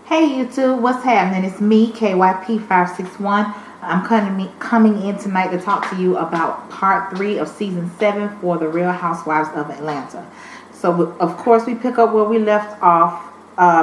Hey YouTube, what's happening? It's me, KYP561. I'm coming in tonight to talk to you about part 3 of season 7 for the Real Housewives of Atlanta. So, of course, we pick up where we left off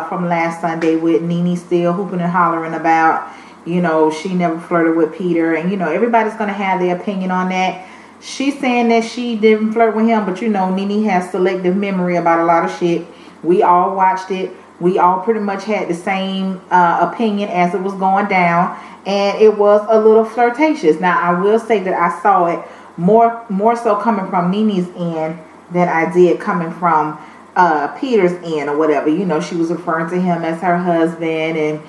from last Sunday with Nene still hooping and hollering about, she never flirted with Peter. And, everybody's going to have their opinion on that. She's saying that she didn't flirt with him, but, Nene has selective memory about a lot of shit. We all watched it. We all pretty much had the same opinion as it was going down, and it was a little flirtatious. Now, I will say that I saw it more so coming from Nene's end than I did coming from Peter's end or whatever. She was referring to him as her husband, and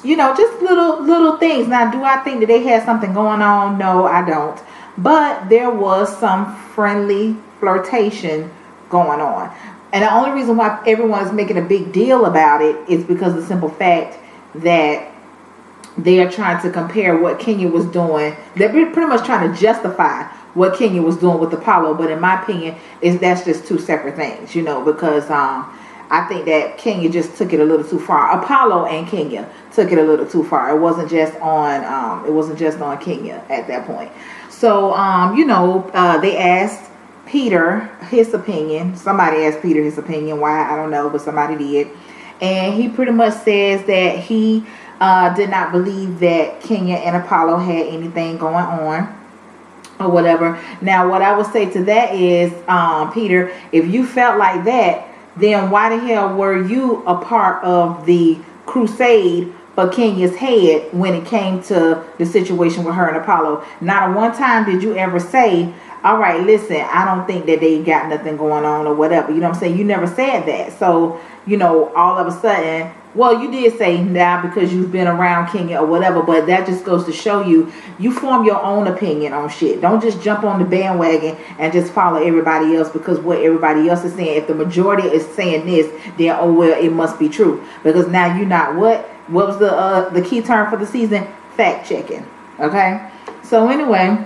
just little things. Now, do I think that they had something going on? No, I don't. But there was some friendly flirtation going on. And the only reason why everyone is making a big deal about it is because of the simple fact that they are trying to compare what Kenya was doing. They're pretty much trying to justify what Kenya was doing with Apollo. But in my opinion, that's just two separate things, because I think that Kenya just took it a little too far. Apollo and Kenya took it a little too far. It wasn't just on Kenya at that point. So they asked Peter his opinion. Somebody asked Peter his opinion. Why, I don't know, but somebody did. And he pretty much says that he did not believe that Kenya and Apollo had anything going on or whatever. Now, what I would say to that is, Peter, if you felt like that, then why the hell were you a part of the crusade for Kenya's head when it came to the situation with her and Apollo? Not one time did you ever say, all right, listen, I don't think that they got nothing going on or whatever. You know what I'm saying? You never said that. So, all of a sudden, well, you did say now because you've been around Kenya or whatever, but that just goes to show you form your own opinion on shit. Don't just jump on the bandwagon and just follow everybody else because what everybody else is saying. If the majority is saying this, then, oh, well, it must be true. Because now you're not what? What was the key term for the season? Fact checking. Okay? So anyway,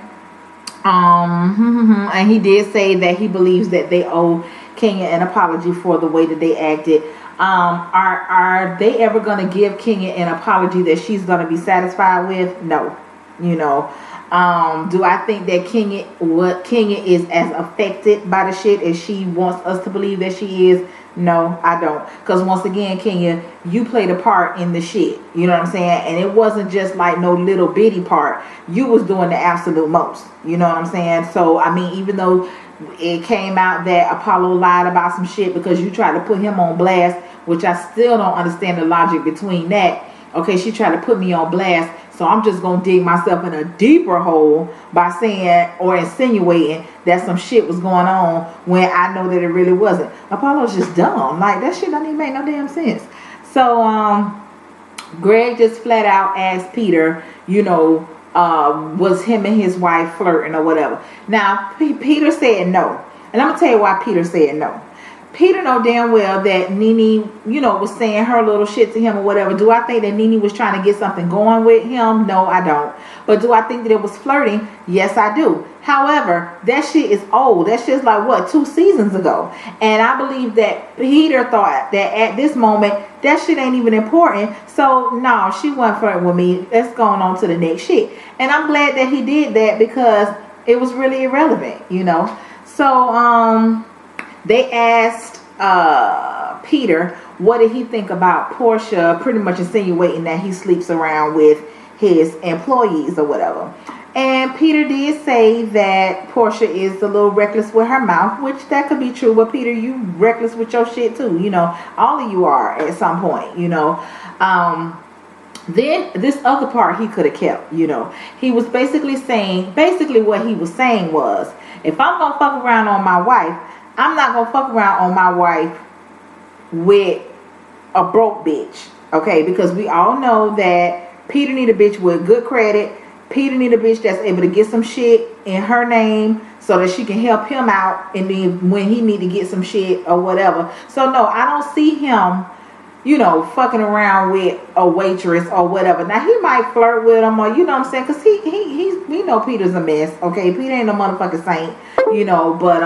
and he did say that he believes that they owe Kenya an apology for the way that they acted. Are they ever going to give Kenya an apology that she's going to be satisfied with? No. Do I think that Kenya is as affected by the shit as she wants us to believe that she is? No, I don't. Because once again, Kenya, you played a part in the shit. You know what I'm saying? And it wasn't just like no little bitty part. You was doing the absolute most. You know what I'm saying? So, I mean, even though it came out that Apollo lied about some shit because you tried to put him on blast, which I still don't understand the logic between that. Okay, she tried to put me on blast, so I'm just going to dig myself in a deeper hole by saying or insinuating that some shit was going on when I know that it really wasn't. Apollo's just dumb. Like, that shit don't even make no damn sense. So, Greg just flat out asked Peter, was him and his wife flirting or whatever. Now, Peter said no. And I'm going to tell you why Peter said no. Peter know damn well that Nene, was saying her little shit to him or whatever. Do I think that Nene was trying to get something going with him? No, I don't. But do I think that it was flirting? Yes, I do. However, that shit is old. That shit's like, what, 2 seasons ago. And I believe that Peter thought that at this moment, that shit ain't even important. So, no, she wasn't flirting with me. Let's go on to the next shit. And I'm glad that he did that because it was really irrelevant, So, they asked Peter what did he think about Portia pretty much insinuating that he sleeps around with his employees or whatever. And Peter did say that Portia is a little reckless with her mouth, which that could be true. But Peter, you reckless with your shit too. All of you are at some point, Then this other part he could have kept, He was basically what he was saying was, if I'm going to fuck around on my wife, I'm not going to fuck around on my wife with a broke bitch. Okay? Because we all know that Peter need a bitch with good credit. Peter need a bitch that's able to get some shit in her name so that she can help him out and then when he need to get some shit or whatever. So no, I don't see him, fucking around with a waitress or whatever. Now he might flirt with him or what I'm saying, because we know Peter's a mess. Okay? Peter ain't no motherfucking saint, but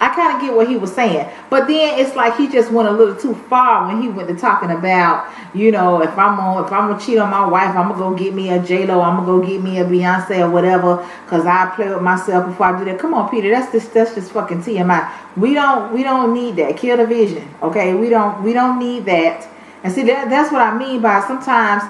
I kind of get what he was saying, but then it's like he just went a little too far when he went to talking about, you know, if I'm gonna cheat on my wife, I'm gonna go get me a J Lo, I'm gonna go get me a Beyonce or whatever, cause I play with myself before I do that. Come on, Peter, that's just fucking TMI. We don't need that. Kill the vision, okay? We don't need that. And see, that's what I mean by sometimes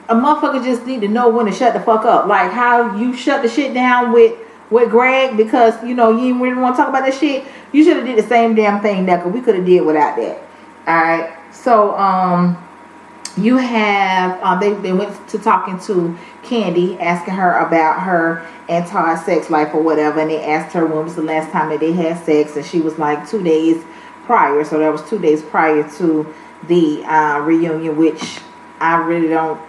a motherfucker just need to know when to shut the fuck up. Like how you shut the shit down with Greg because, you know, you didn't really want to talk about that shit. You should have did the same damn thing that we could have did without that. Alright. So, you have, they went to talking to Candy, asking her about her and Todd's sex life or whatever. And they asked her when was the last time that they had sex. And she was like 2 days prior. So that was 2 days prior to the reunion, which I really don't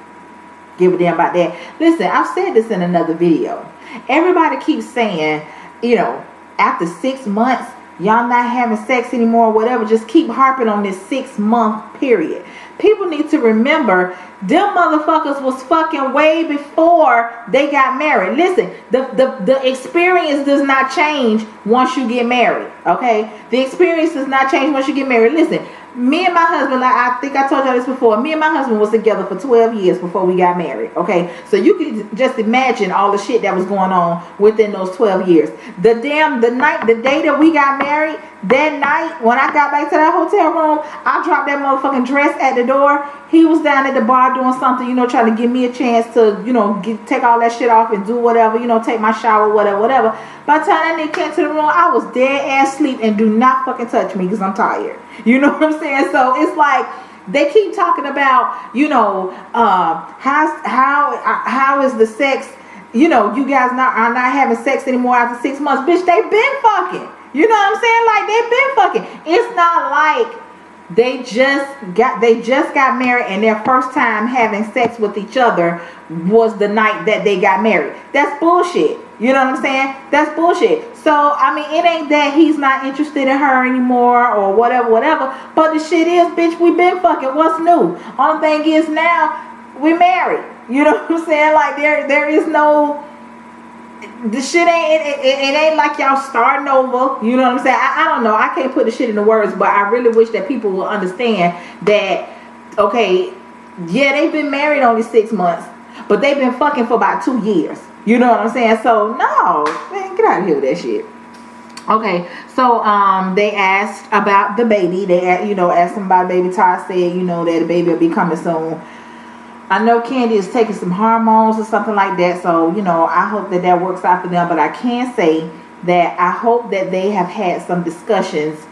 give a damn about that. Listen, I've said this in another video. Everybody keeps saying, you know, after 6 months, y'all not having sex anymore or whatever. Just keep harping on this 6 month period. People need to remember them motherfuckers was fucking way before they got married. Listen, the experience does not change once you get married. Okay? The experience does not change once you get married. Listen, me and my husband, like I think I told y'all this before, me and my husband was together for 12 years before we got married. Okay? So you can just imagine all the shit that was going on within those 12 years. The day that we got married, that night when I got back to that hotel room, I dropped that motherfucking dress at the door. He was down at the bar doing something, you know, trying to give me a chance to, you know, take all that shit off and do whatever, you know, take my shower, whatever. By the time that nigga came to the room, I was dead ass asleep, and do not fucking touch me because I'm tired. You know what I'm saying? So it's like they keep talking about, you know, how is the sex, you know, you guys are not having sex anymore after 6 months. Bitch, they been fucking. You know what I'm saying? Like they've been fucking. It's not like they just got married and their first time having sex with each other was the night that they got married. That's bullshit. You know what I'm saying? That's bullshit. So, I mean, it ain't that he's not interested in her anymore or whatever. But the shit is, bitch, we been fucking. What's new? Only thing is now we married. You know what I'm saying? Like there is no... The shit ain't, it ain't like y'all starting over. You know what I'm saying? I don't know. I can't put the shit into words, but I really wish that people will understand that, okay, yeah, they've been married only 6 months, but they've been fucking for about 2 years. You know what I'm saying? So, no, man, get out of here with that shit. Okay, so they asked about the baby. They, you know, asked them about baby. Todd said, you know, that the baby will be coming soon. I know Candy is taking some hormones or something like that. So, you know, I hope that works out for them. But I can say that I hope that they have had some discussions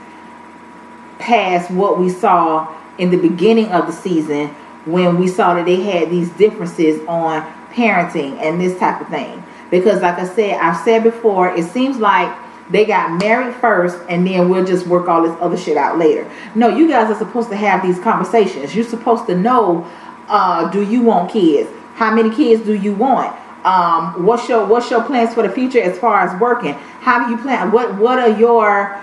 past what we saw in the beginning of the season when we saw that they had these differences on parenting and this type of thing. Because like I said, I've said before, it seems like they got married first and then we'll just work all this other shit out later. No, you guys are supposed to have these conversations. You're supposed to know, do you want kids? How many kids do you want? What's your plans for the future as far as working? How do you plan? What are your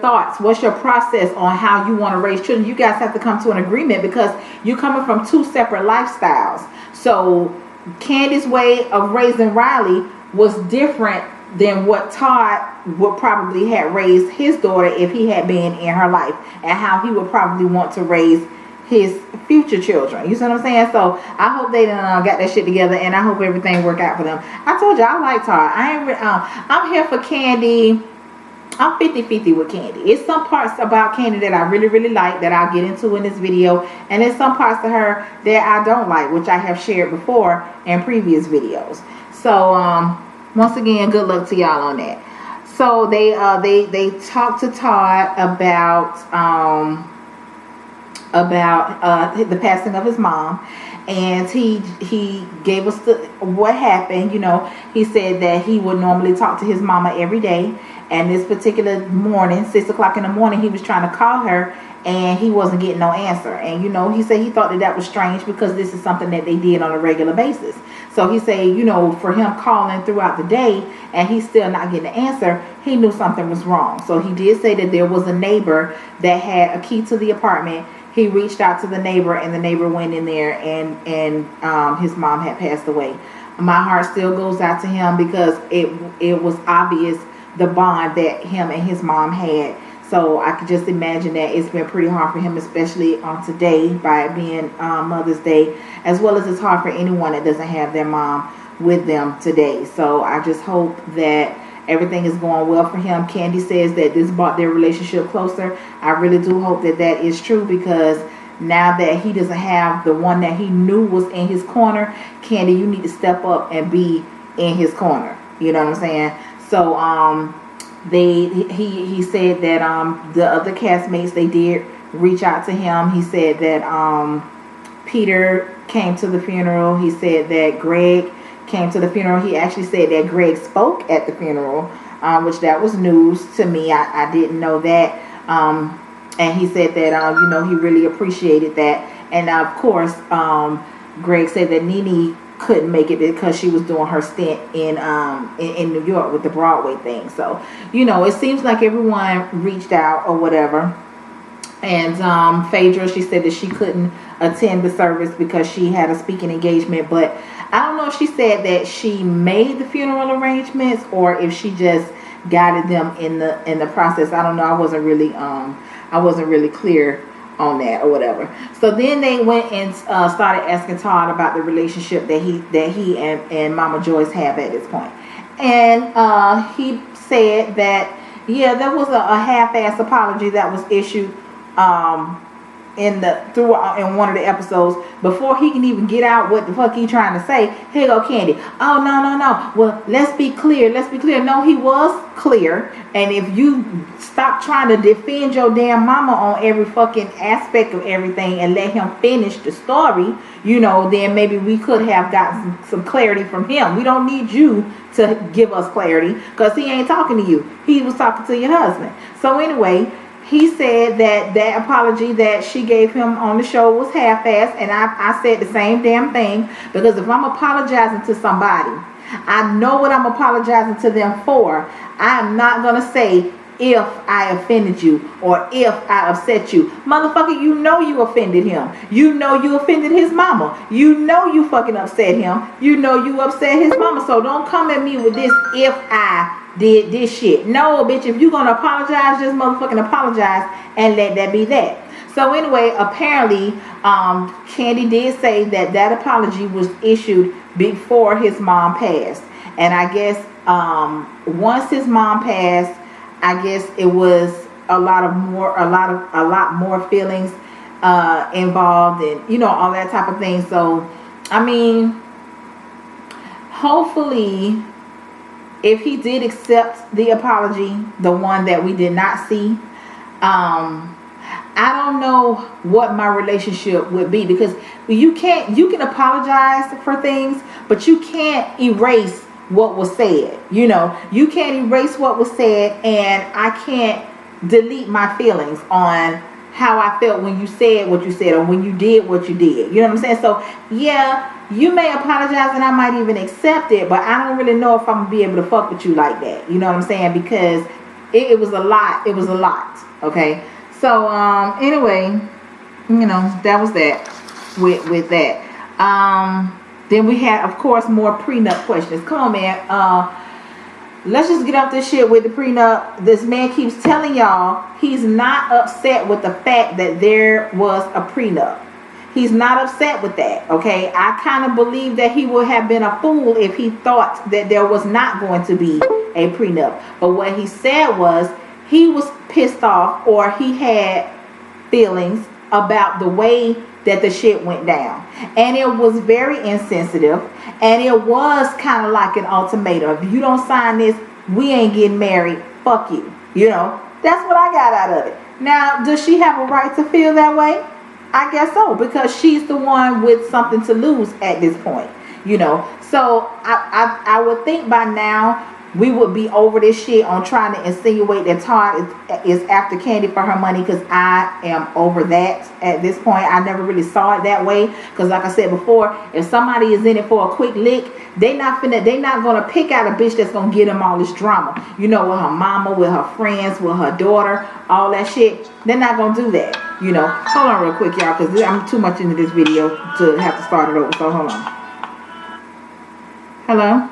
thoughts? What's your process on how you want to raise children? You guys have to come to an agreement because you're coming from two separate lifestyles. So Candy's way of raising Riley was different than what Todd would probably have raised his daughter if he had been in her life, and how he would probably want to raise his future children. You see what I'm saying? So I hope they got that shit together, and I hope everything work out for them. I told you I like Todd. I'm here for Candy. I'm 50-50 with Candy. It's some parts about Candy that I really like that I'll get into in this video, and there's some parts of her that I don't like, which I have shared before in previous videos. So once again, good luck to y'all on that. So they talked to Todd about the passing of his mom, and he gave us what happened. You know, he said that he would normally talk to his mama every day, and this particular morning, 6 o'clock in the morning, he was trying to call her and he wasn't getting no answer. And you know, he said he thought that was strange because this is something that they did on a regular basis. So he said, you know, for him calling throughout the day and he's still not getting an answer, he knew something was wrong. So he did say that there was a neighbor that had a key to the apartment. He reached out to the neighbor, and the neighbor went in there, and his mom had passed away. my heart still goes out to him because it was obvious the bond that him and his mom had. So I could just imagine that it's been pretty hard for him, especially on today, by it being Mother's Day, as well as it's hard for anyone that doesn't have their mom with them today. So I just hope that everything is going well for him. Candy says that this brought their relationship closer. I really do hope that that is true, because now that he doesn't have the one that he knew was in his corner, Candy, you need to step up and be in his corner. You know what I'm saying? So he said that the other castmates, they did reach out to him. He said that Peter came to the funeral. He said that Greg came to the funeral. He actually said that Greg spoke at the funeral, which that was news to me. I didn't know that. And he said that you know, he really appreciated that. And of course, Greg said that Nene couldn't make it because she was doing her stint in New York with the Broadway thing. So, you know, it seems like everyone reached out or whatever. And Phaedra, she said that she couldn't attend the service because she had a speaking engagement. But I don't know if she said that she made the funeral arrangements or if she just guided them in the process. I don't know. I wasn't really clear on that or whatever. So then they went and started asking Todd about the relationship that he and Mama Joyce have at this point. And he said that, yeah, there was a half-ass apology that was issued in one of the episodes before he can even get out what the fuck he trying to say. Here go Candy. Oh, no. Well, let's be clear. No, he was clear. And if you stop trying to defend your damn mama on every fucking aspect of everything and let him finish the story, you know, then maybe we could have gotten some clarity from him. We don't need you to give us clarity because he ain't talking to you. He was talking to your husband. So anyway, he said that apology that she gave him on the show was half-assed, and I said the same damn thing, because if I'm apologizing to somebody, I know what I'm apologizing to them for. I am not going to say if I offended you or if I upset you. Motherfucker, you know you offended him. You know you offended his mama. You know you fucking upset him. You know you upset his mama. So don't come at me with this if I did this shit. No, bitch, if you're gonna apologize, just motherfucking apologize and let that be that. So anyway, apparently Candy did say that apology was issued before his mom passed. And I guess once his mom passed, I guess it was a lot more feelings involved, and you know, all that type of thing. So I mean, hopefully, if he did accept the apology, the one that we did not see, I don't know what my relationship would be, because you can apologize for things, but you can't erase what was said. You know, you can't erase what was said, and I can't delete my feelings on how I felt when you said what you said or when you did what you did. You know what I'm saying? So yeah, you may apologize and I might even accept it, but I don't really know if I'm gonna be able to fuck with you like that. You know what I'm saying? Because it was a lot. It was a lot. Okay. So anyway, you know, that was that with that. Then we had, of course, more prenup questions. Come on, man. Let's just get off this shit with the prenup. This man keeps telling y'all he's not upset with the fact that there was a prenup. He's not upset with that, okay? I kind of believe that he would have been a fool if he thought that there was not going to be a prenup. But what he said was he was pissed off, or he had feelings about the way that the shit went down. And it was very insensitive. And it was kind of like an ultimatum. If you don't sign this, we ain't getting married. Fuck you. You know, that's what I got out of it. Now, does she have a right to feel that way? I guess so, because she's the one with something to lose at this point. You know, so I would think by now we would be over this shit on trying to insinuate that Todd is after Candy for her money, because I am over that at this point. I never really saw it that way, because like I said before, if somebody is in it for a quick lick, they not gonna pick out a bitch that's gonna get them all this drama. You know, with her mama, with her friends, with her daughter, all that shit. They're not gonna do that. You know, hold on real quick, y'all, because I'm too much into this video to have to start it over. So hold on. Hello?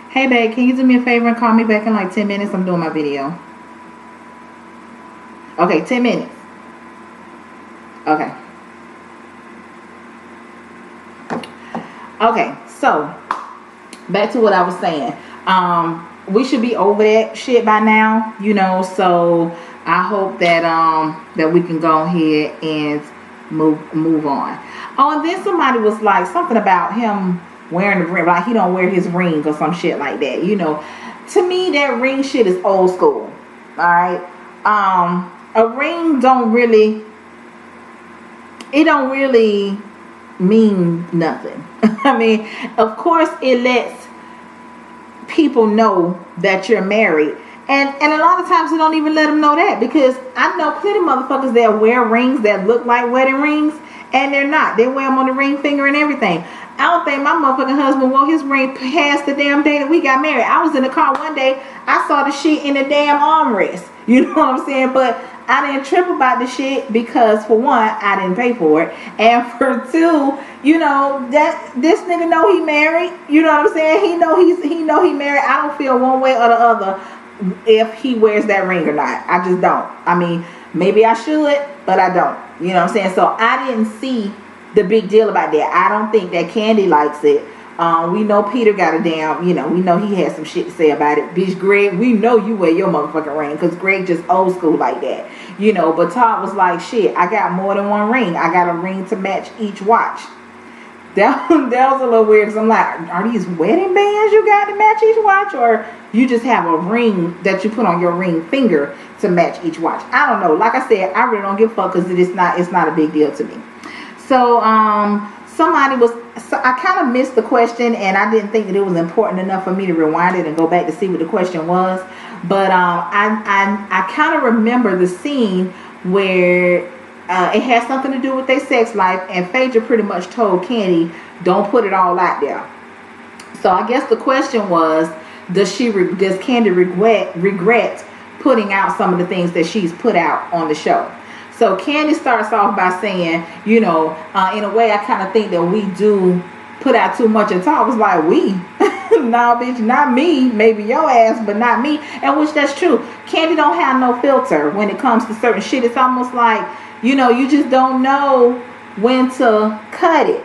Hey, babe, can you do me a favor and call me back in like 10 minutes? I'm doing my video. Okay, 10 minutes. Okay. Okay, so back to what I was saying. We should be over that shit by now, you know, so I hope that that we can go ahead and move on. Oh, and then somebody was like something about him wearing the ring, like he don't wear his ring or some shit like that, you know. To me, that ring shit is old school. Alright. A ring don't really mean nothing. I mean, of course it lets people know that you're married. And a lot of times they don't even let them know that, because I know plenty of motherfuckers that wear rings that look like wedding rings, and they're not. They wear them on the ring finger and everything. I don't think my motherfucking husband wore his ring past the damn day that we got married. I was in the car one day, I saw the shit in the damn armrest. You know what I'm saying? But I didn't trip about the shit because, for one, I didn't pay for it, and for two, you know, that this nigga know he married. You know what I'm saying? He know he married. I don't feel one way or the other if he wears that ring or not. I just don't. I mean, maybe I should, but I don't. You know what I'm saying? So I didn't see the big deal about that. I don't think that Candy likes it. We know Peter got a damn, you know, we know he had some shit to say about it. Bitch, Greg, we know you wear your motherfucking ring, because Greg just old school like that. You know, but Todd was like, shit, I got more than one ring. I got a ring to match each watch. That was a little weird, because I'm like, are these wedding bands you got to match each watch, or you just have a ring that you put on your ring finger to match each watch? I don't know. Like I said, I really don't give a fuck, because it's not a big deal to me. So somebody was, so I kind of missed the question, and I didn't think that it was important enough for me to rewind it and go back to see what the question was. But I kind of remember the scene where it had something to do with their sex life, and Phaedra pretty much told Candy, don't put it all out there. So I guess the question was, does Candy regret putting out some of the things that she's put out on the show? So Candy starts off by saying, you know, in a way, I kind of think that we do put out too much. And Todd was like, we? No, bitch, not me. Maybe your ass, but not me. And which that's true. Candy don't have no filter when it comes to certain shit. It's almost like, you know, you just don't know when to cut it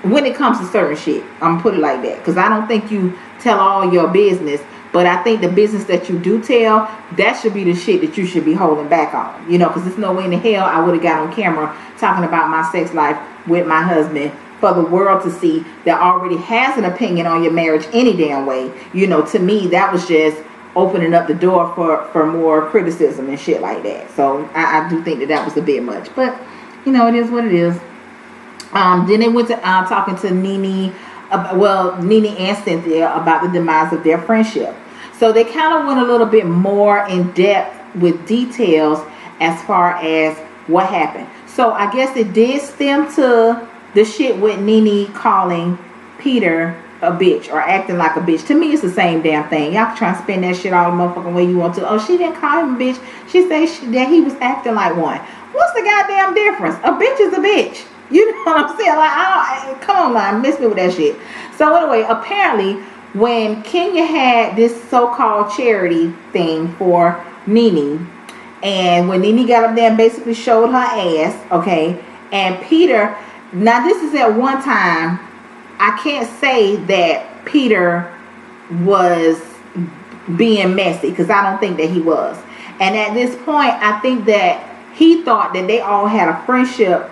when it comes to certain shit. I'm going to put it like that, because I don't think you tell all your business. But I think the business that you do tell, that should be the shit that you should be holding back on. You know, because there's no way in the hell I would have got on camera talking about my sex life with my husband for the world to see that already has an opinion on your marriage any damn way. You know, to me, that was just opening up the door for more criticism and shit like that. So I do think that was a bit much. But, you know, it is what it is. Then they went to talking to Nene and Cynthia about the demise of their friendship. So they kind of went a little bit more in depth with details as far as what happened. So I guess it did stem to the shit with Nene calling Peter a bitch or acting like a bitch. To me, it's the same damn thing. Y'all can try and spin that shit all the motherfucking way you want to. Oh, she didn't call him a bitch. She said that he was acting like one. What's the goddamn difference? A bitch is a bitch. You know what I'm saying? Like, come on, man, miss me with that shit. So anyway, apparently, when Kenya had this so-called charity thing for Nene, and when Nene got up there and basically showed her ass, okay, and Peter, now this is at one time, I can't say that Peter was being messy, because I don't think that he was. And at this point, I think that he thought that they all had a friendship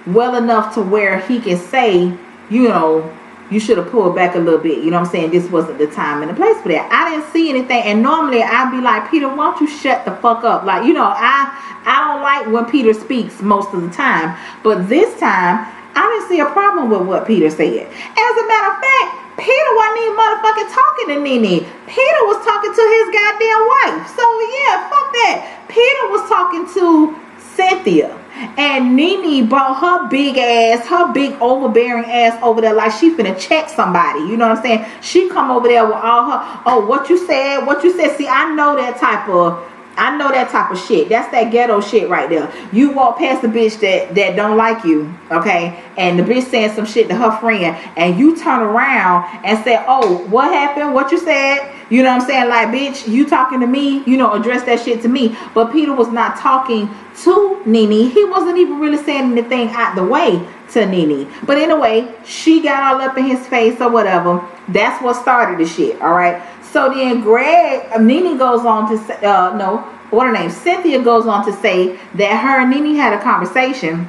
well enough to where he can say, you know, you should have pulled back a little bit. You know what I'm saying? This wasn't the time and the place for that. I didn't see anything. And normally I'd be like, Peter, why don't you shut the fuck up? Like, you know, I don't like when Peter speaks most of the time. But this time, I didn't see a problem with what Peter said. As a matter of fact, Peter wasn't even motherfucking talking to Nene. Peter was talking to his goddamn wife. So yeah, fuck that. Peter was talking to Cynthia. And Nene brought her big ass, her big overbearing ass over there like she finna check somebody. You know what I'm saying? She come over there with all her, oh, what you said. See, I know that type of I know that type of shit. That's that ghetto shit right there. You walk past a bitch that don't like you, okay, and the bitch saying some shit to her friend, and you turn around and say, oh, what happened? What you said? You know what I'm saying? Like, bitch, you talking to me? You know, address that shit to me. But Peter was not talking to Nene. He wasn't even really saying anything out the way to Nene. But anyway, she got all up in his face or whatever. That's what started the shit, all right? So then Nene goes on to say, what her name? Cynthia goes on to say that her and Nene had a conversation,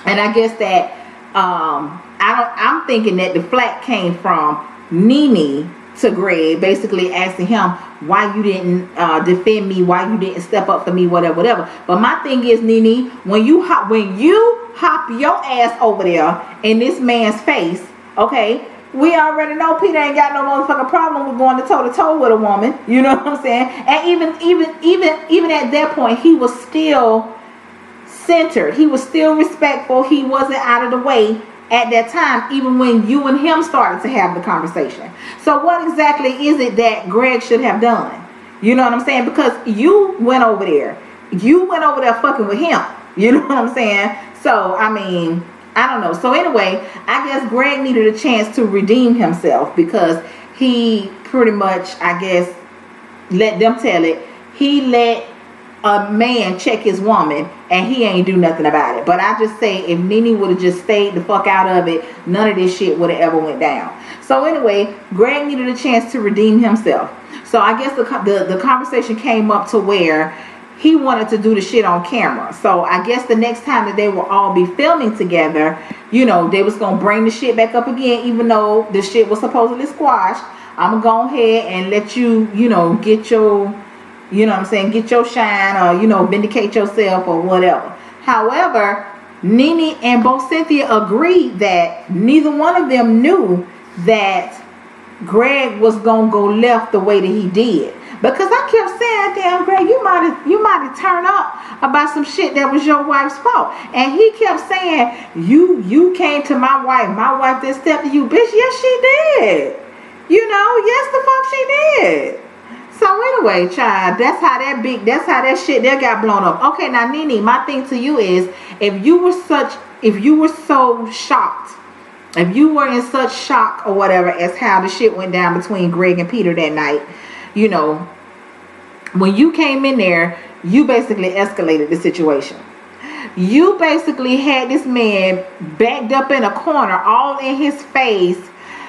and I guess that I'm thinking that the flack came from Nene to Greg, basically asking him why you didn't defend me, why you didn't step up for me, whatever. But my thing is, Nene, when you hop your ass over there in this man's face, okay? We already know Peter ain't got no motherfucking problem with going toe to toe with a woman. You know what I'm saying? And even at that point, he was still centered. He was still respectful. He wasn't out of the way at that time, even when you and him started to have the conversation. So what exactly is it that Greg should have done? You know what I'm saying? Because you went over there. You went over there fucking with him. You know what I'm saying? So, I mean, I don't know. So anyway, I guess Greg needed a chance to redeem himself because he pretty much, I guess, let them tell it. He let a man check his woman and he ain't do nothing about it. But I just say, if Nene would have just stayed the fuck out of it, none of this shit would have ever went down. So anyway, Greg needed a chance to redeem himself. So I guess the conversation came up to where he wanted to do the shit on camera. So I guess the next time that they will all be filming together, you know, they was going to bring the shit back up again, even though the shit was supposedly squashed. I'm going to go ahead and let you, you know, get your, you know what I'm saying, get your shine or, you know, vindicate yourself or whatever. However, Nene and both Cynthia agreed that neither one of them knew that Greg was going to go left the way that he did. Because I kept saying, damn, Greg, you might have turned up about some shit that was your wife's fault. And he kept saying, you came to my wife that stepped to you. Bitch, yes, she did. You know, yes, the fuck she did. So anyway, child, that's how that shit there got blown up. Okay, now Nene, my thing to you is, if you were so shocked, if you were in such shock or whatever as how the shit went down between Greg and Peter that night, you know, when you came in there, you basically escalated the situation. You basically had this man backed up in a corner, all in his face,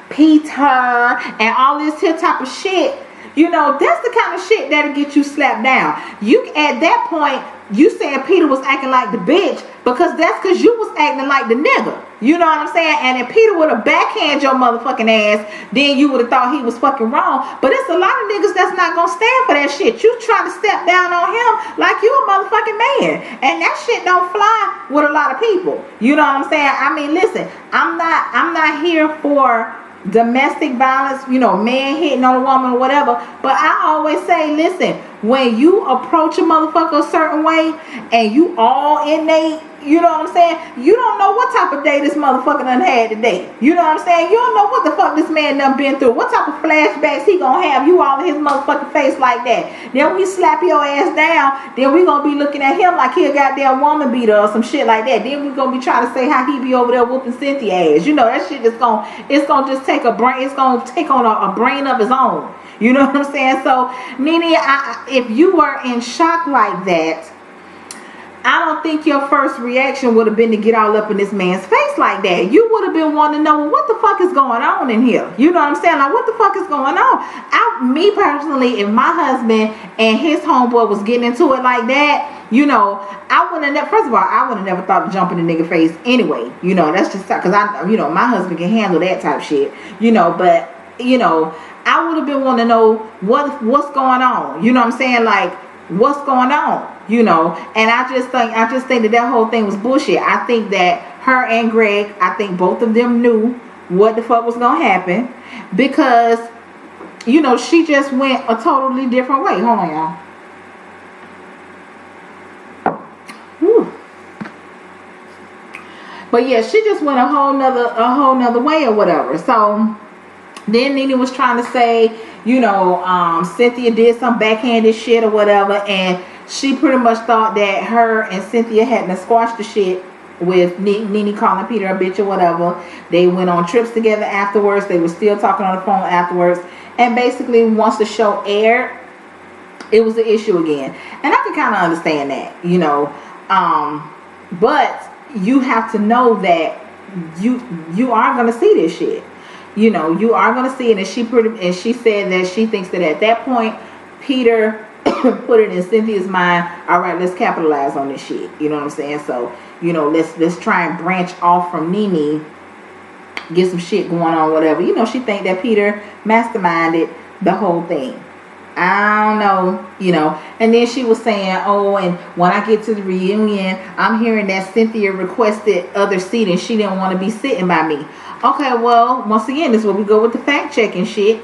Peter, and all this here type of shit. You know, that's the kind of shit that'll get you slapped down. You, at that point, you saying Peter was acting like the bitch because that's because you was acting like the nigga. You know what I'm saying? And if Peter would have backhand your motherfucking ass, then you would have thought he was fucking wrong. But it's a lot of niggas that's not gonna stand for that shit. You trying to step down on him like you a motherfucking man. And that shit don't fly with a lot of people. You know what I'm saying? I mean, listen, I'm not here for domestic violence, you know, man hitting on a woman or whatever, but I always say, listen, when you approach a motherfucker a certain way and you all innate, you know what I'm saying, you don't know what type of day this motherfucker done had today. You know what I'm saying? You don't know what the fuck this man done been through, what type of flashbacks he gonna have, you all in his motherfucking face like that. Then we slap your ass down, then we gonna be looking at him like he a goddamn woman beater or some shit like that. Then we gonna be trying to say how he be over there whooping Cynthia ass. You know, that shit is gonna, it's gonna just take a brain, it's gonna take on a brain of his own. You know what I'm saying? So Nene, if you were in shock like that, I don't think your first reaction would have been to get all up in this man's face like that. You would have been wanting to know, well, what the fuck is going on in here? You know what I'm saying? Like, what the fuck is going on? Me personally, if my husband and his homeboy was getting into it like that, you know, I wouldn't have, first of all, I would have never thought of jumping in the nigga face anyway. You know, that's just because you know, my husband can handle that type of shit. You know, but, you know, I would have been wanting to know what's going on. You know what I'm saying? Like, what's going on? You know, and I just think that whole thing was bullshit. I think that her and Greg, I think both of them knew what the fuck was gonna happen because, you know, she just went a totally different way. Hold on, y'all. Whew. But yeah, she just went a whole nother way or whatever. So then Nene was trying to say, Cynthia did some backhanded shit or whatever, and she pretty much thought that her and Cynthia hadn't squashed the shit with Nene calling Peter a bitch or whatever. They went on trips together afterwards. They were still talking on the phone afterwards. And basically, once the show aired, it was an issue again. And I can kind of understand that, but you have to know that you are going to see this shit. You are going to see it. And she said that she thinks that at that point, Peter put it in Cynthia's mind, all right, let's capitalize on this shit. You know what I'm saying? So, let's try and branch off from Nene, get some shit going on, whatever. She think that Peter masterminded the whole thing. I don't know, and then she was saying, oh, and when I get to the reunion, I'm hearing that Cynthia requested other seating. She didn't want to be sitting by me. Okay, well, once again, this is where we go with the fact checking shit.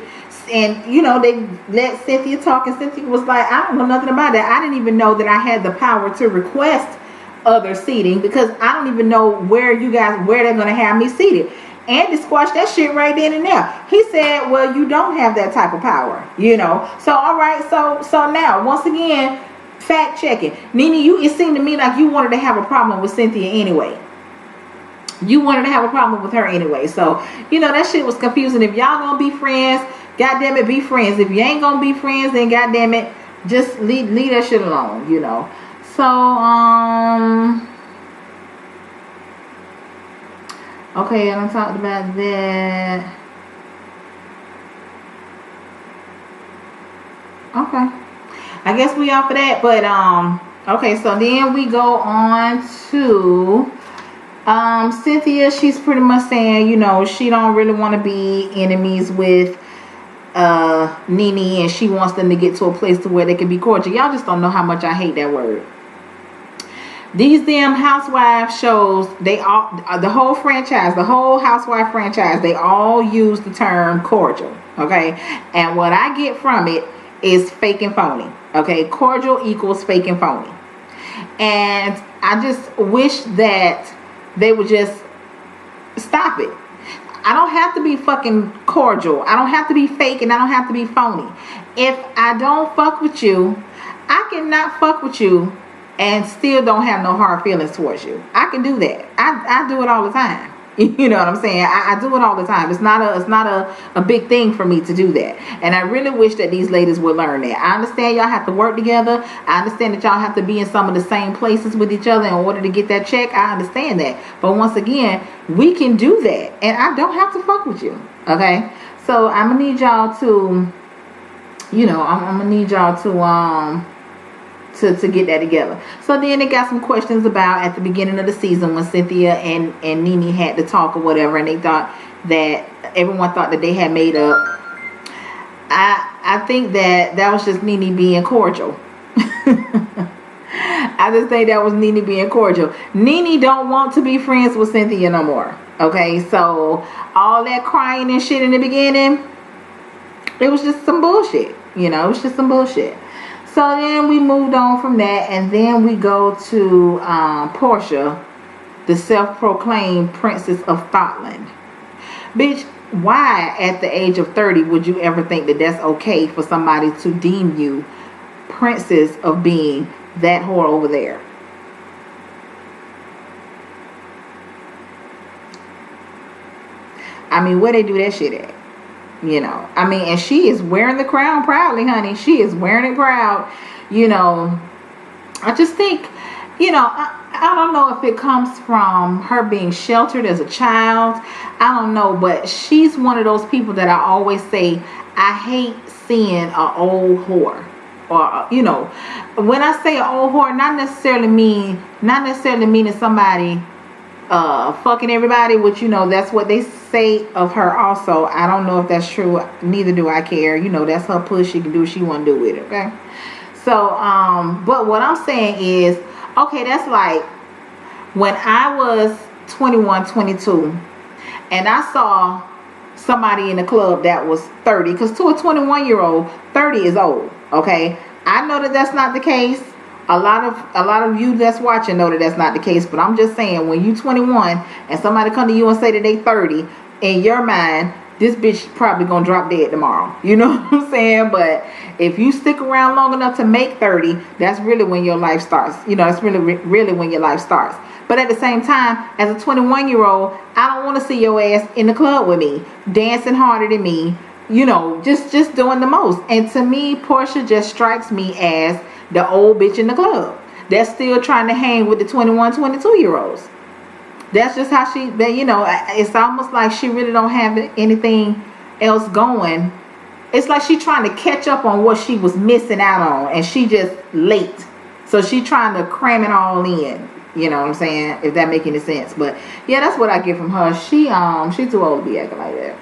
And, they let Cynthia talk, and Cynthia was like, I don't know nothing about that. I didn't even know that I had the power to request other seating, because I don't even know where they're going to have me seated. Andy squashed that shit right then and there. He said, well, you don't have that type of power, So, all right, so now, once again, fact checking. Nene, it seemed to me like you wanted to have a problem with Cynthia anyway. You wanted to have a problem with her anyway. So, that shit was confusing. If y'all gonna be friends, goddamn it, be friends. If you ain't gonna be friends, then goddamn it, just leave that shit alone, So, okay, I done talked about that. Okay. I guess we off for that. But, okay, so then we go on to Cynthia. She's pretty much saying, she don't really want to be enemies with Nene, and she wants them to get to a place to where they can be cordial. Y'all just don't know how much I hate that word. These damn Housewives shows, the whole franchise, the whole Housewife franchise, they all use the term cordial, okay? And what I get from it is fake and phony, okay? Cordial equals fake and phony. And I just wish that they would just stop it. I don't have to be fucking cordial. I don't have to be fake, and I don't have to be phony. If I don't fuck with you, I cannot fuck with you and still don't have no hard feelings towards you. I can do that. I do it all the time. You know what I'm saying? I do it all the time. It's not a big thing for me to do that. And I really wish that these ladies would learn that. I understand y'all have to work together. I understand that y'all have to be in some of the same places with each other in order to get that check. I understand that. But once again, we can do that. And I don't have to fuck with you. Okay? So I'm going to need y'all to, I'm going to need y'all to get that together. So then they got some questions about at the beginning of the season when Cynthia and Nene had to talk or whatever, and they thought that everyone thought that they had made up. I think that was just Nene being cordial. I just think that was Nene being cordial. Nene don't want to be friends with Cynthia no more. Okay, so all that crying and shit in the beginning, it was just some bullshit. It was just some bullshit. So then we moved on from that, and then we go to Portia, the self-proclaimed Princess of Thotland. Bitch, why at the age of 30 would you ever think that that's okay for somebody to deem you princess of being that whore over there? I mean, where they do that shit at? And she is wearing the crown proudly, honey. She is wearing it proud. I just think, I don't know if it comes from her being sheltered as a child. I don't know, but she's one of those people that I always say, I hate seeing an old whore. Or, when I say an old whore, not necessarily meaning somebody fucking everybody, which that's what they say of her also. I don't know if that's true, neither do I care. That's her push. She can do what she want to do with it. Okay, so but what I'm saying is, okay, that's like when I was 21, 22, and I saw somebody in the club that was 30, because to a 21-year-old, 30 is old. Okay, I know that that's not the case. A lot of you that's watching know that that's not the case, but I'm just saying, when you 21 and somebody come to you and say that they 30, in your mind, this bitch probably gonna drop dead tomorrow. You know what I'm saying? But if you stick around long enough to make 30, that's really when your life starts. You know, it's really when your life starts. But at the same time, as a 21-year-old, I don't want to see your ass in the club with me, dancing harder than me, you know, just doing the most. And to me, Portia just strikes me as the old bitch in the club that's still trying to hang with the 21, 22-year-olds. That's just how you know, it's almost like she really don't have anything else going. It's like she trying to catch up on what she was missing out on, and she just late. So she trying to cram it all in. You know what I'm saying? If that make any sense. But yeah, that's what I get from her. She too old to be acting like that.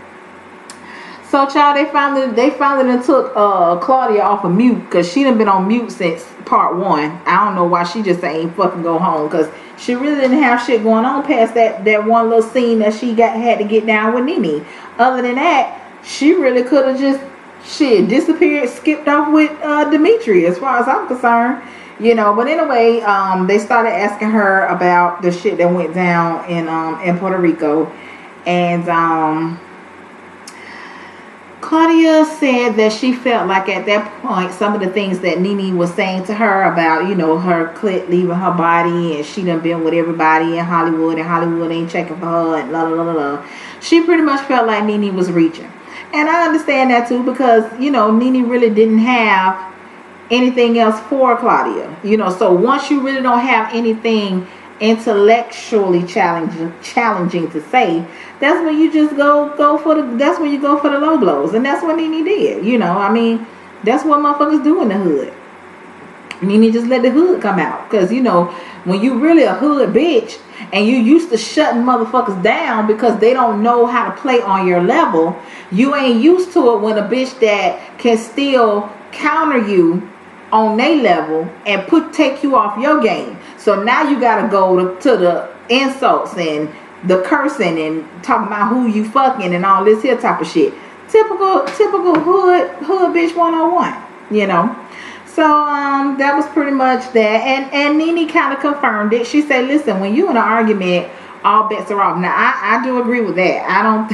So child, they finally took Claudia off of mute, because she done been on mute since part 1. I don't know why she just ain't fucking go home, because she really didn't have shit going on past that one little scene that she had to get down with Nene. Other than that, she really could have just disappeared, skipped off with Dimitri, as far as I'm concerned. You know, but anyway, they started asking her about the shit that went down in Puerto Rico, and Claudia said that she felt like at that point some of the things that Nene was saying to her about, you know, her clit leaving her body, and she done been with everybody in Hollywood, and Hollywood ain't checking for her, and la la la la. She pretty much felt like Nene was reaching, and I understand that too, because you know Nene really didn't have anything else for Claudia, you know. So once you really don't have anything intellectually challenging to say, that's when you just go for the low blows, and that's what Nene did. You know, I mean, that's what motherfuckers do in the hood. Nene just let the hood come out, because you know, when you really a hood bitch and you used to shutting motherfuckers down because they don't know how to play on your level, you ain't used to it when a bitch that can still counter you on their level and take you off your game. So now you gotta go to the insults and the cursing and talking about who you fucking and all this here type of shit. Typical hood bitch 101, you know. So that was pretty much that. And Nene kind of confirmed it. She said, listen, when you in an argument, all bets are off. Now I do agree with that. I don't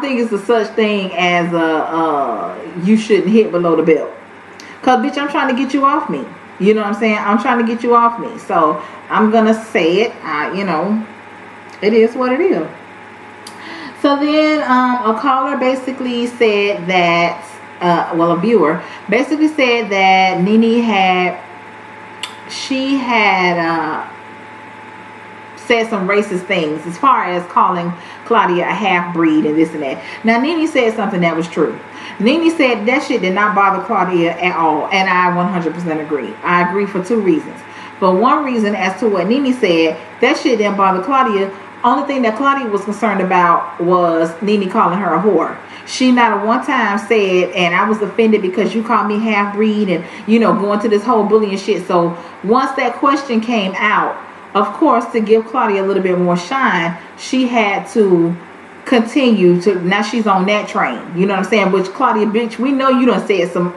think it's a such thing as you shouldn't hit below the belt. Cause bitch, I'm trying to get you off me. You know what I'm saying? I'm trying to get you off me. So I'm gonna say it. You know, it is what it is. So then a caller basically said that, a viewer basically said that Nene had said some racist things as far as calling Claudia a half-breed and this and that. Now Nene said something that was true. Nene said that shit did not bother Claudia at all, and I 100% agree. I agree for 2 reasons. For one reason, as to what Nene said, that shit didn't bother Claudia. Only thing that Claudia was concerned about was Nene calling her a whore. She not at one time said, and I was offended because you called me half-breed, and you know, going to this whole bullying shit. So once that question came out, of course, to give Claudia a little bit more shine, she had to continue to, now she's on that train, you know what I'm saying? Which, Claudia, bitch, we know you done said some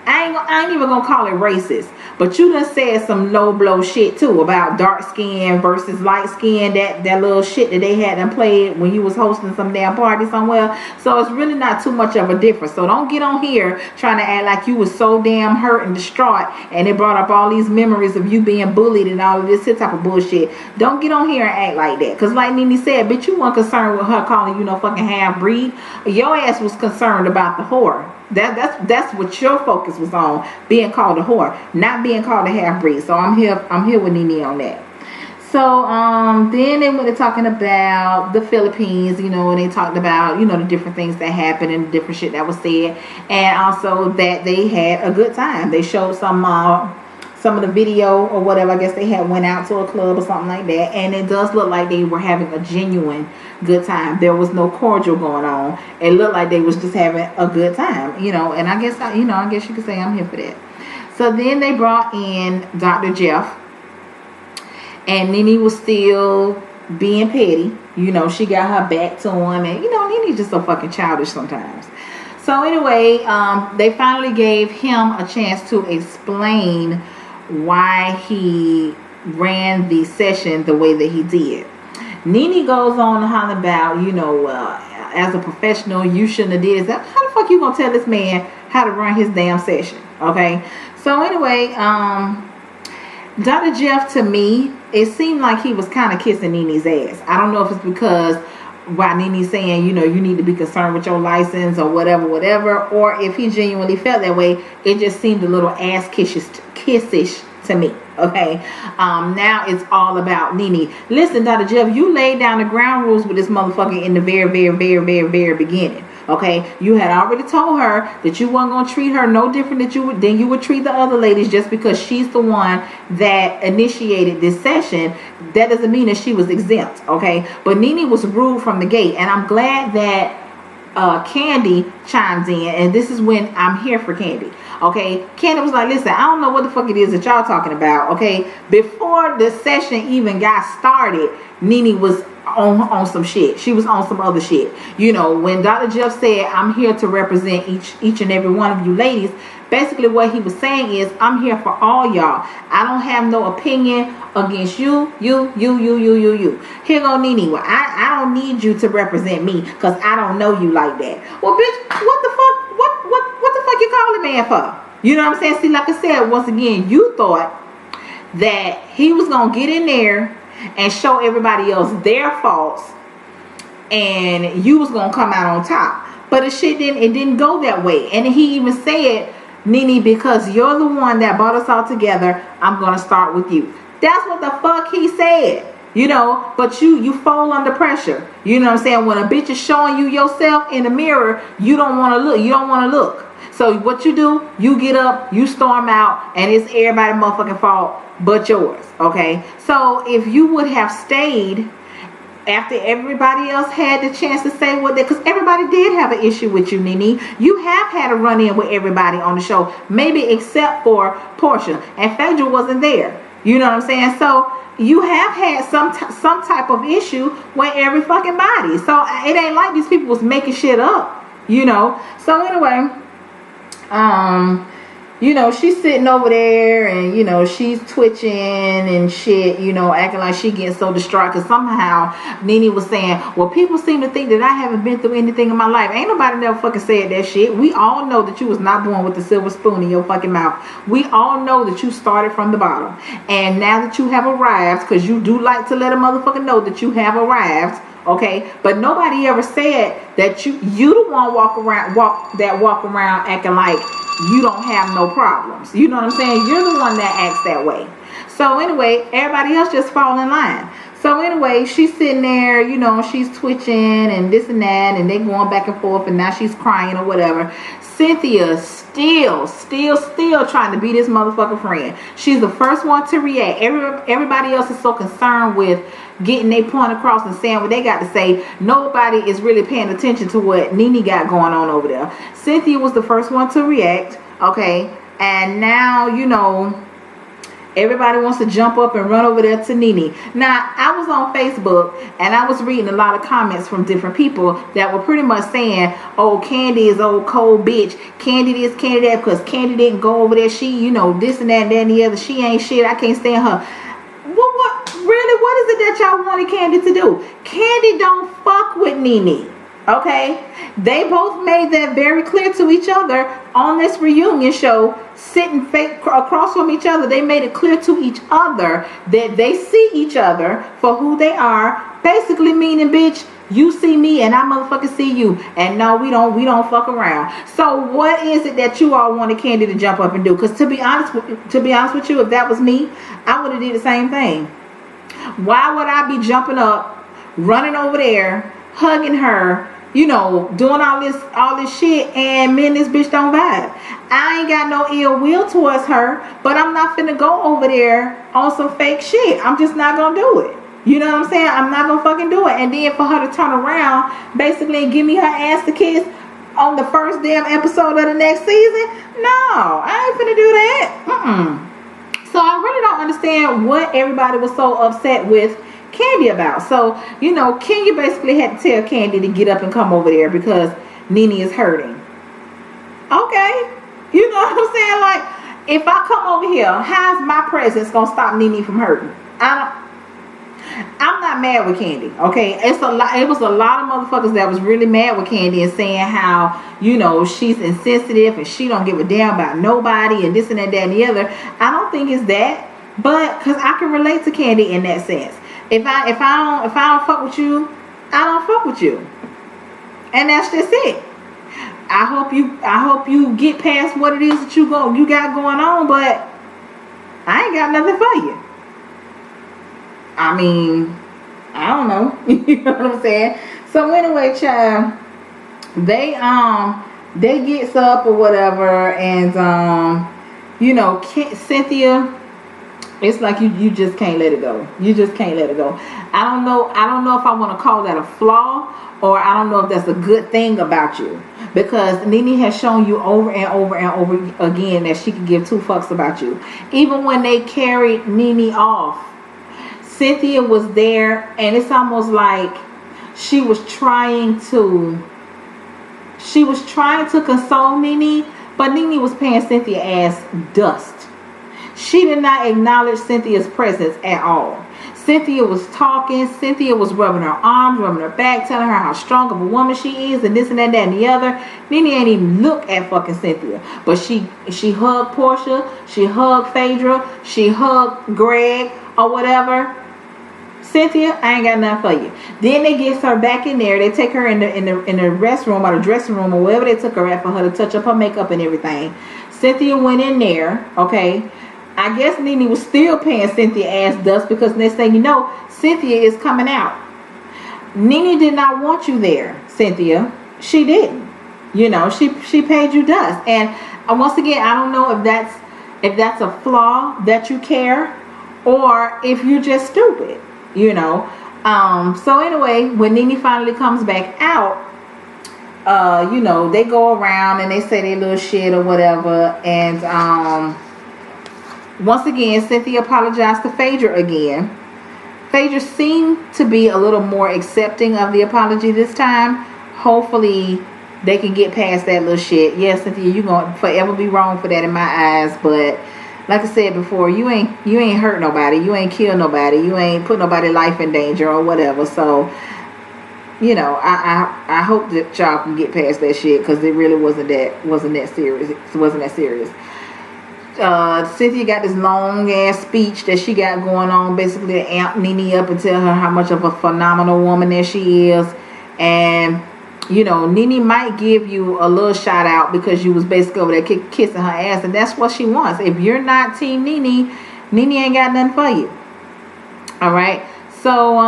I ain't even gonna call it racist, but you done said some low blow shit too about dark skin versus light skin, that little shit that they had them played when you was hosting some damn party somewhere. So it's really not too much of a difference. So don't get on here trying to act like you was so damn hurt and distraught and it brought up all these memories of you being bullied and all of this type of bullshit. Don't get on here and act like that, because like Nene said, bitch, you weren't concerned with her calling you no fucking half breed. Your ass was concerned about the whore. That's what your focus was on, being called a whore, not being called a half-breed. So I'm here with Nene on that. So then they went to talking about the Philippines, you know, and they talked about, you know, the different things that happened and the different shit that was said, and also that they had a good time. They showed some of the video or whatever. I guess they had went out to a club or something like that, and it does look like they were having a genuine good time. There was no cordial going on. It looked like they was just having a good time, you know. And I guess you could say I'm here for that. So then they brought in Dr. Jeff, and Nene was still being petty. You know, she got her back to him, and you know, Nene's just so fucking childish sometimes. So anyway, they finally gave him a chance to explain why he ran the session the way that he did. Nene goes on to holler about, you know, as a professional, you shouldn't have did that. How the fuck you gonna tell this man how to run his damn session? Okay. So anyway, Dr. Jeff, to me, it seemed like he was kind of kissing Nene's ass. I don't know if it's because why Nene's saying, you know, you need to be concerned with your license or whatever, or if he genuinely felt that way. It just seemed a little ass kissish to me. Okay. Now it's all about Nene. Listen, Dr. Jeff, you laid down the ground rules with this motherfucker in the very beginning. Okay, you had already told her that you weren't gonna treat her no different than you would treat the other ladies, just because she's the one that initiated this session. That doesn't mean that she was exempt. Okay, but Nene was rude from the gate, and I'm glad that Candy chimes in, and this is when I'm here for Candy. Okay, Candy was like, listen, I don't know what the fuck it is that y'all talking about. Okay, before the session even got started, Nene was on some shit. She was on some other shit. You know, when Dr. Jeff said, I'm here to represent each and every one of you ladies, basically what he was saying is, I'm here for all y'all. I don't have no opinion against you. Here go Nene. Well, I don't need you to represent me because I don't know you like that. Well, bitch, what the fuck? What the fuck you calling man for? You know what I'm saying? See, like I said, once again, you thought that he was gonna get in there and show everybody else their faults, and you was gonna come out on top. But it didn't go that way. And he even said, Nene, because you're the one that brought us all together, I'm gonna start with you. That's what the fuck he said. You know, but you fall under pressure. You know what I'm saying? When a bitch is showing you yourself in the mirror, you don't want to look. You don't want to look. So what you do, you get up, you storm out, and it's everybody's motherfucking fault but yours. Okay? So if you would have stayed after everybody else had the chance to say what they, because everybody did have an issue with you, Nene. You have had a run-in with everybody on the show, maybe except for Portia, and Phaedra wasn't there. You know what I'm saying? So you have had some type of issue with every fucking body. So it ain't like these people was making shit up, you know. So anyway, you know, she's sitting over there and, you know, she's twitching and shit, you know, acting like she getting so distraught because somehow Nene was saying, well, people seem to think that I haven't been through anything in my life. Ain't nobody never fucking said that shit. We all know that you was not born with the silver spoon in your fucking mouth. We all know that you started from the bottom. And now that you have arrived, because you do like to let a motherfucker know that you have arrived, okay, but nobody ever said that you the one walk around acting like you don't have no problems. You know what I'm saying? You're the one that acts that way. So anyway, everybody else just fall in line. So anyway, she's sitting there, you know, she's twitching and this and that, and they going back and forth, and now she's crying or whatever. Cynthia still trying to be this motherfucker friend. She's the first one to react. Everybody else is so concerned with getting their point across and saying what they got to say. Nobody is really paying attention to what Nene got going on over there. Cynthia was the first one to react, okay? And now, you know, everybody wants to jump up and run over there to Nene. Now, I was on Facebook and I was reading a lot of comments from different people that were pretty much saying, oh, Candy is old cold bitch. Candy this, Candy that, because Candy didn't go over there. She, you know, this and that and the other. She ain't shit. I can't stand her. Really, what is it that y'all wanted Candy to do? Candy don't fuck with Nene. Okay? They both made that very clear to each other on this reunion show, sitting across from each other. They made it clear to each other that they see each other for who they are. Basically meaning, bitch, you see me and I motherfucking see you. And no, we don't fuck around. So what is it that you all wanted Candy to jump up and do? Because to be honest with you, if that was me, I would have did the same thing. Why would I be jumping up, running over there, hugging her, you know, doing all this shit, and me and this bitch don't vibe? I ain't got no ill will towards her, but I'm not finna go over there on some fake shit. I'm just not gonna do it. You know what I'm saying? I'm not gonna fucking do it. And then for her to turn around basically and give me her ass to kiss on the first damn episode of the next season? No, I ain't finna do that. So I really don't understand what everybody was so upset with Candy about. So, you know, Kenya basically had to tell Candy to get up and come over there because Nene is hurting. Okay. You know what I'm saying? Like, if I come over here, how's my presence gonna stop Nene from hurting? I'm not mad with Candy, okay? It's a lot. It was a lot of motherfuckers that was really mad with Candy and saying how, you know, she's insensitive and she don't give a damn about nobody and this and that and the other. I don't think it's that, but because I can relate to Candy in that sense. If I don't fuck with you, I don't fuck with you, and that's just it. I hope you get past what it is that you got going on, but I ain't got nothing for you. I mean, I don't know. You know what I'm saying? So anyway, child, they gets up or whatever, and you know, Cynthia, it's like you just can't let it go. You just can't let it go. I don't know if I want to call that a flaw, or I don't know if that's a good thing about you, because Nene has shown you over and over and over again that she can give two fucks about you. Even when they carried Nene off, Cynthia was there, and it's almost like she was trying to console Nene, but Nene was paying Cynthia ass dust. She did not acknowledge Cynthia's presence at all. Cynthia was talking. Cynthia was rubbing her arms, rubbing her back, telling her how strong of a woman she is, and this and that and the other. Nene ain't even look at fucking Cynthia, but she hugged Portia, she hugged Phaedra, she hugged Greg or whatever. Cynthia, I ain't got nothing for you. Then they get her back in there. They take her in the restroom or the dressing room or wherever they took her at for her to touch up her makeup and everything. Cynthia went in there, okay. I guess Nene was still paying Cynthia ass dust, because next thing you know, Cynthia is coming out. Nene did not want you there, Cynthia. She didn't. You know, she paid you dust. And once again, I don't know if that's a flaw that you care, or if you're just stupid. You know. So anyway, when Nene finally comes back out, you know, they go around and they say their little shit or whatever, and once again, Cynthia apologized to Phaedra again. Phaedra seemed to be a little more accepting of the apology this time. Hopefully, they can get past that little shit. Yes, Cynthia, you're gonna forever be wrong for that in my eyes. But like I said before, you ain't hurt nobody. You ain't killed nobody. You ain't put nobody's life in danger or whatever. So, you know, I hope that y'all can get past that shit, because it really wasn't that serious. It wasn't that serious. Cynthia got this long ass speech that she got going on, basically to amp Nene up and tell her how much of a phenomenal woman that she is. And you know, Nene might give you a little shout out because you was basically over there kissing her ass, and that's what she wants. If you're not team Nene ain't got nothing for you. Alright, so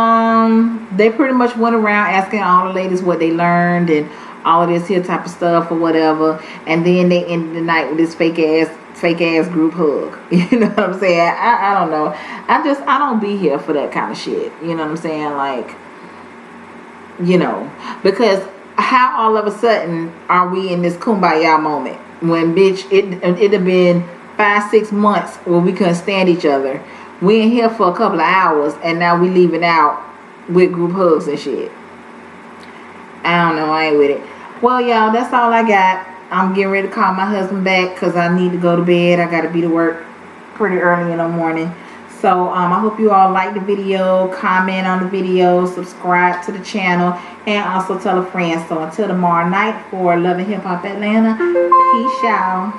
they pretty much went around asking all the ladies what they learned and all of this here type of stuff or whatever, and then they ended the night with this fake ass group hug. You know what I'm saying? I don't know. I don't be here for that kind of shit. You know what I'm saying? Like, you know, because how all of a sudden are we in this kumbaya moment when, bitch, it have been 5-6 months where we couldn't stand each other. We in here for a couple of hours, and now we leaving out with group hugs and shit. I don't know. I ain't with it. Well, y'all, that's all I got. I'm getting ready to call my husband back because I need to go to bed. I got to be to work pretty early in the morning. So I hope you all like the video, comment on the video, subscribe to the channel, and also tell a friend. So until tomorrow night for Love and Hip Hop Atlanta, peace, y'all.